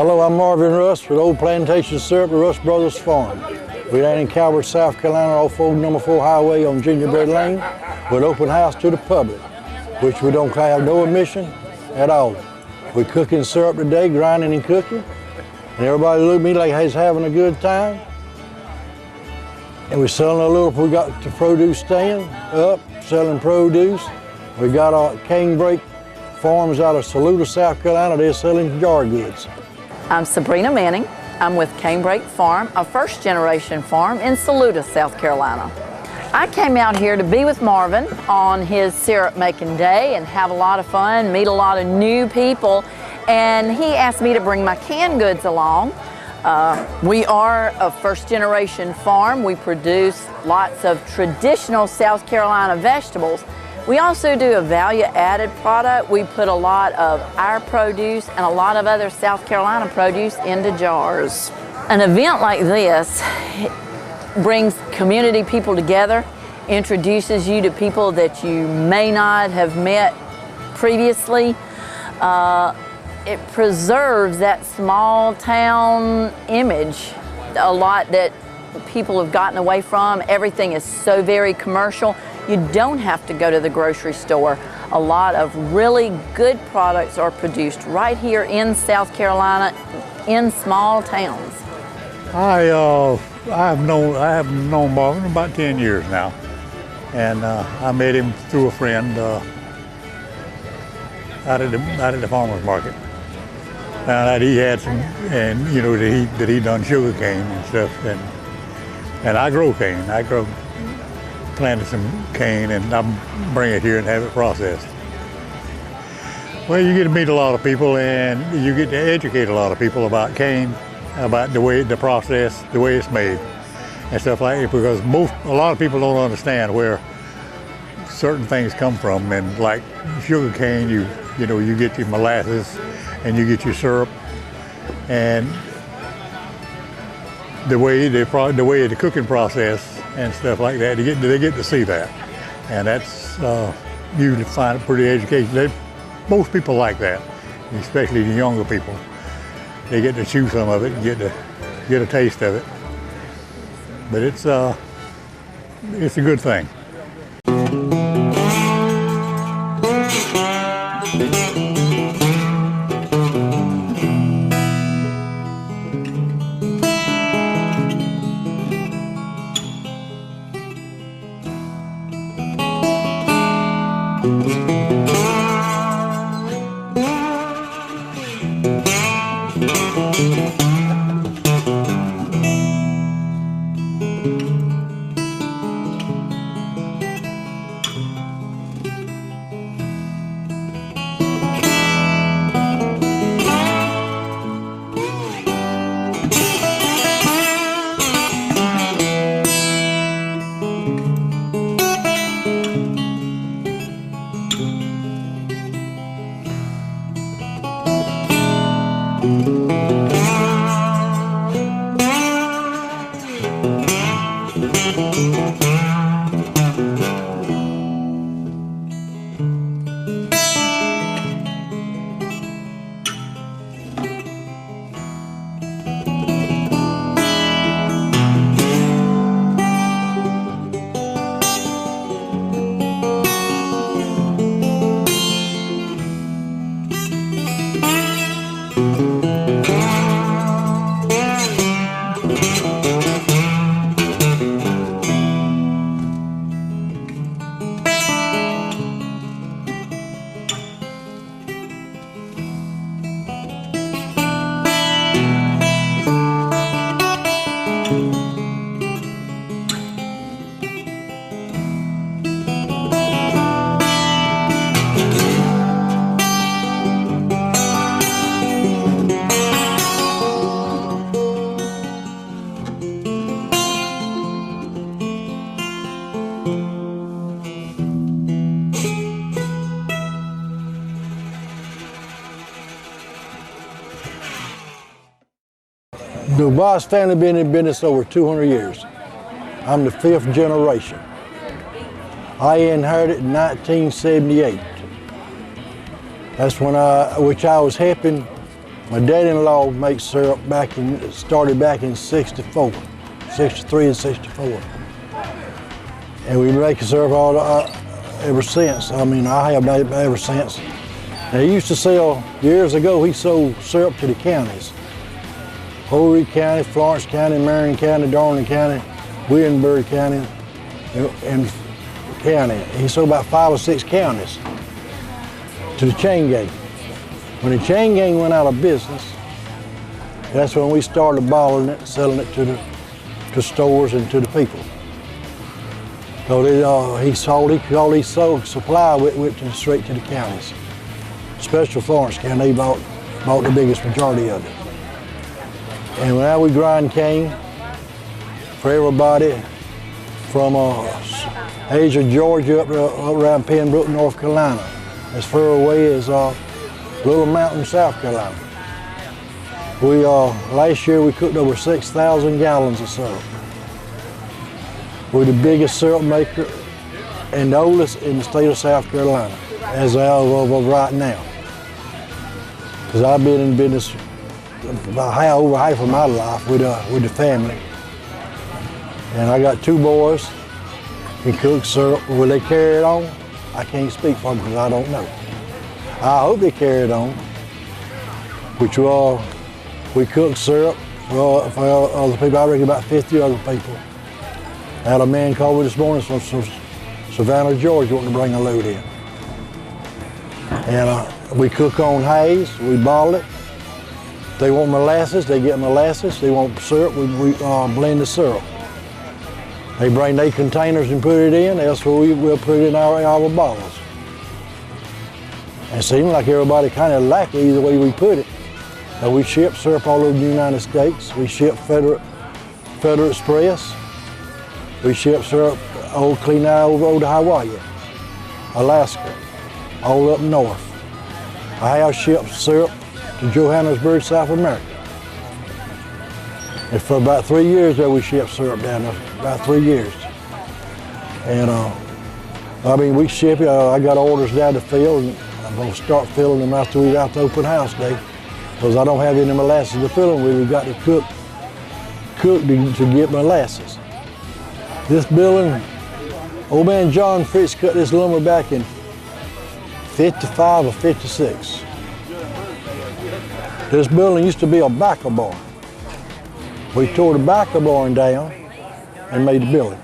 Hello, I'm Marvin Russ with Old Plantation Syrup at Russ Brothers Farm. We're down in Calvert, South Carolina, off old number 4 highway on Gingerbread Lane with open house to the public, which we don't have no admission at all. We're cooking syrup today, grinding and cooking, and everybody look at me like he's having a good time. And we're selling a little, we got the produce stand up, selling produce. We got our Canebrake Farms out of Saluda, South Carolina. They're selling jar goods. I'm Sabrina Manning. I'm with Canebrake Farm, a first-generation farm in Saluda, South Carolina. I came out here to be with Marvin on his syrup-making day and have a lot of fun, meet a lot of new people, and he asked me to bring my canned goods along. We are a first-generation farm. We produce lots of traditional South Carolina vegetables. We also do a value-added product. We put a lot of our produce and a lot of other South Carolina produce into jars. An event like this brings community people together, introduces you to people that you may not have met previously. It preserves that small town image, a lot that people have gotten away from. Everything is so very commercial. You don't have to go to the grocery store. A lot of really good products are produced right here in South Carolina in small towns. I have known Marvin about 10 years now, and I met him through a friend out at the farmer's market. Found out he had some, and you know that he done sugar cane and stuff, and I grow cane. Planted some cane, and I bring it here and have it processed. Well, you get to meet a lot of people, and you get to educate a lot of people about cane, about the process, the way it's made, and stuff like that. Because a lot of people don't understand where certain things come from, and like sugar cane, you get your molasses, and you get your syrup, and the way the cooking process and stuff like that, they get to see that, and that's usually find it pretty educational. Most people like that, especially the younger people. They get to chew some of it and get a taste of it. But it's a good thing. The Boss family been in business over 200 years. I'm the 5th generation. I inherited in 1978. That's when I was helping My dad-in-law makes syrup started back in 63 and 64. And we've been making syrup ever since. I mean, I have made it ever since. Now, he used to sell, years ago, he sold syrup to the counties. Horry County, Florence County, Marion County, Darling County, Williamsburg County, and county. He sold about 5 or 6 counties to the chain gang. When the chain gang went out of business, that's when we started bottling it, selling it to stores and to the people. So he sold supply went straight to the counties. Especially Florence County, they bought the biggest majority of it. And now we grind cane for everybody from Asia, Georgia, up around Pembroke, North Carolina, as far away as Little Mountain, South Carolina. Last year we cooked over 6,000 gallons of syrup. We're the biggest syrup maker and the oldest in the state of South Carolina, as of right now. Because I've been in business about over half of my life with the family. And I got 2 boys who cook syrup. Will they carry it on? I can't speak for them because I don't know. I hope they carry it on. Which we cook syrup for other people. I reckon about 50 other people. I had a man call me this morning from Savannah, Georgia, wanting to bring a load in. And we cook on haze, we bottle it. If they want molasses, they get molasses. They want syrup, we blend the syrup. They bring their containers and put it in, else we'll put it in our bottles. And it seems like everybody kind of like it either way we put it. We ship syrup all over the United States. We ship Federal Express. We ship syrup clean out over to Hawaii, Alaska, all up north. I have shipped syrup to Johannesburg, South America. And for about 3 years there we shipped syrup down there, about 3 years. And I mean, we ship it, I got orders down to fill, and I'm gonna start filling them after open house day, because I don't have any molasses to fill them with. We've got to cook to get molasses. This building, old man John Fritz cut this lumber back in 55 or 56. This building used to be a backer barn. We tore the backer barn down and made the building.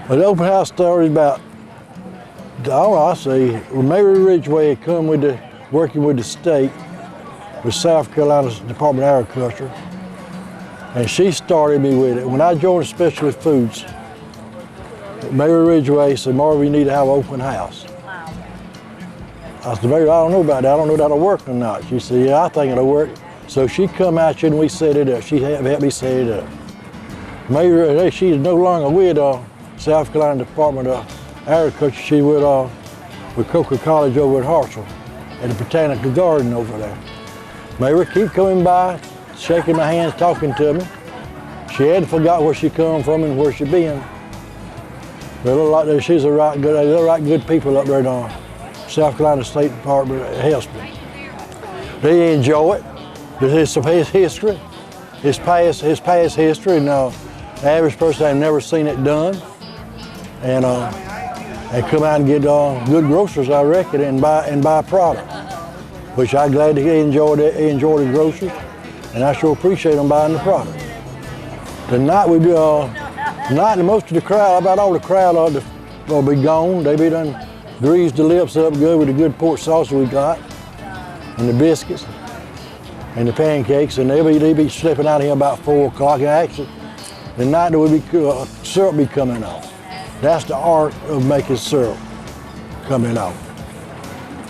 But the open house started about, Mary Ridgway had come working with the state, with South Carolina's Department of Agriculture, and she started me with it. When I joined Specialty Foods, Mary Ridgway said, "Marvin, you need to have an open house." I said, "Mary, I don't know about that. I don't know if that'll work or not." She said, "Yeah, I think it'll work." So she come out here and we set it up. She helped me set it up. Mary, she's no longer with South Carolina Department of Agriculture. She with Coker College over at Hartselle, at the Botanical Garden over there. Mary keep coming by, shaking my hands, talking to me. She hadn't forgot where she come from and where she been. They look like she's they look like good people up there in South Carolina State Department of Health. They enjoy it. It's his history, his past history, and the average person has never seen it done. And they come out and get good groceries, I reckon, and buy product, which I'm glad they enjoy the groceries, and I sure appreciate them buying the product. Tonight we do, most of the crowd, about all the crowd will be gone. They be done greased the lips up good with the good pork sauce we got, and the biscuits, and the pancakes, and they be stepping out here about 4 o'clock. And actually, the night there will be syrup be coming off. That's the art of making syrup coming off.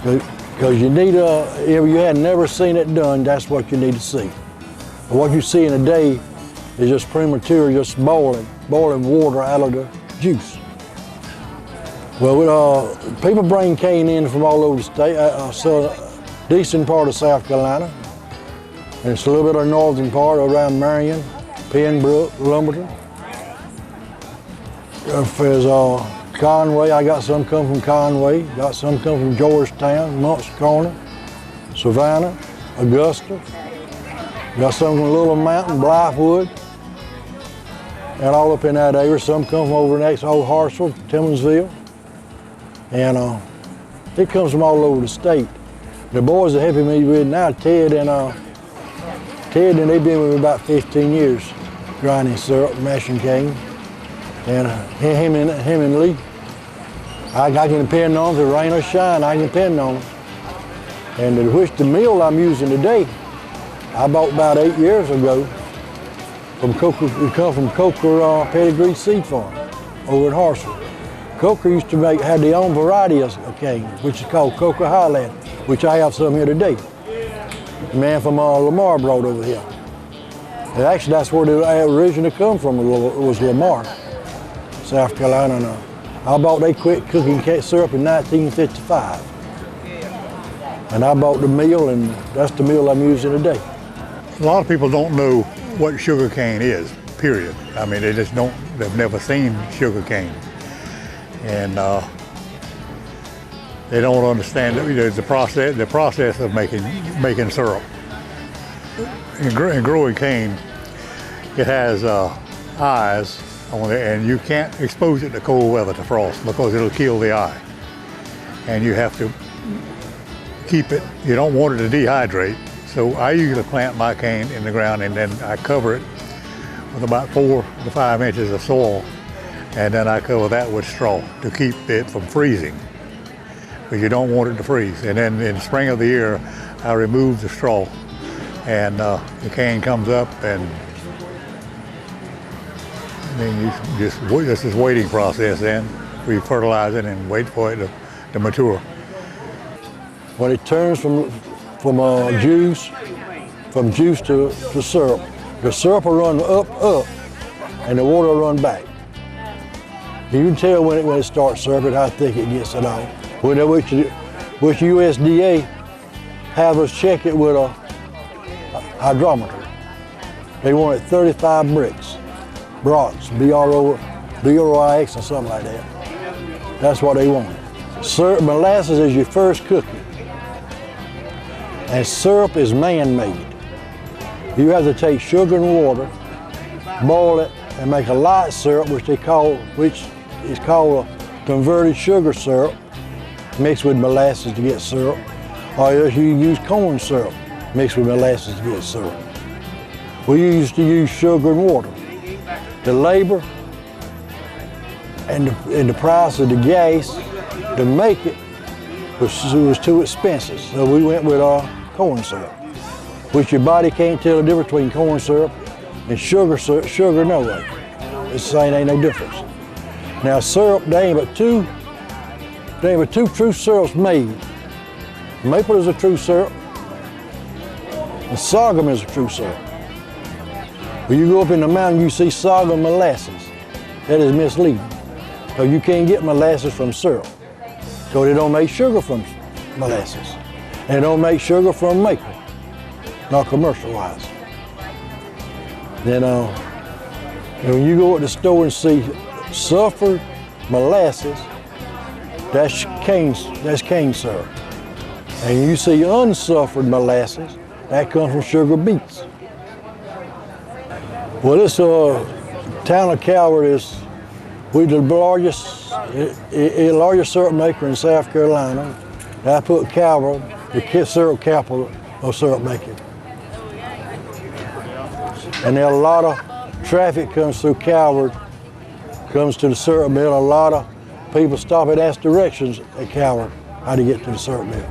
Because you need if you had never seen it done, that's what you need to see. But what you see in a day is just premature, just boiling water out of the juice. Well, people bring cane in from all over the state, so a decent part of South Carolina. And it's a little bit of the northern part around Marion, Pembroke, Lumberton. There's Conway, I got some come from Conway, got some come from Georgetown, Moncks Corner, Savannah, Augusta. Got some from Little Mountain, Blythewood, and all up in that area. Some come from over next old Hartsville, Timmonsville, and it comes from all over the state. The boys that helping me with now, Ted, and they've been with me about 15 years, grinding syrup, mashing cane, and him and Lee. I can depend on them. If it rain or shine, I can depend on them. And the mill I'm using today, I bought about 8 years ago from Coker. It come from Coker Pedigree Seed Farm over in Hartsville. Coker used to had their own variety of cane, which is called Coker Highland, which I have some here today. The man from Lamar brought over here. And actually, that's where they originally come from. Was Lamar, South Carolina. I bought they quit cooking syrup in 1955. And I bought the mill, and that's the mill I'm using today. A lot of people don't know what sugar cane is, period. I mean, they've never seen sugar cane. And they don't understand the process of making syrup. In growing cane, it has eyes on it, and you can't expose it to cold weather, to frost, because it'll kill the eye. And you have to keep it, you don't want it to dehydrate. So I usually plant my cane in the ground, and then I cover it with about 4 to 5 inches of soil, and then I cover that with straw to keep it from freezing, because you don't want it to freeze. And then in the spring of the year, I remove the straw, and the cane comes up, and then this is waiting process. Then we fertilize it and wait for it to mature. When it turns from juice to syrup, the syrup will run up, and the water will run back. You can tell when it starts syruping how thick it gets at all. Which USDA have us check it with a hydrometer. They want it 35 brix, B-R-O-I-X or something like that. That's what they want. Syrup, molasses is your first cookie. And syrup is man-made. You have to take sugar and water, boil it, and make a light syrup, which is called a converted sugar syrup, mixed with molasses to get syrup. Or else you use corn syrup mixed with molasses to get syrup. We used to use sugar and water. The labor and the price of the gas to make it was too expensive. So we went with corn syrup, which your body can't tell the difference between corn syrup and sugar no way. It's the same, ain't no difference. Now syrup, there ain't but two true syrups made. Maple is a true syrup, and sorghum is a true syrup. When you go up in the mountain, you see sorghum molasses. That is misleading. So you can't get molasses from syrup. So they don't make sugar from molasses. And they don't make sugar from maple, not commercial-wise. Then when you go at the store and see sulfur molasses, that's cane syrup. And you see unsulfured molasses, that comes from sugar beets. Well, this town of Calvert we're the largest syrup maker in South Carolina. I put Calvert, the syrup capital of syrup making. And there are a lot of traffic comes through Calvert, comes to the syrup mill. A lot of people stop and ask directions at Calvert how to get to the syrup mill.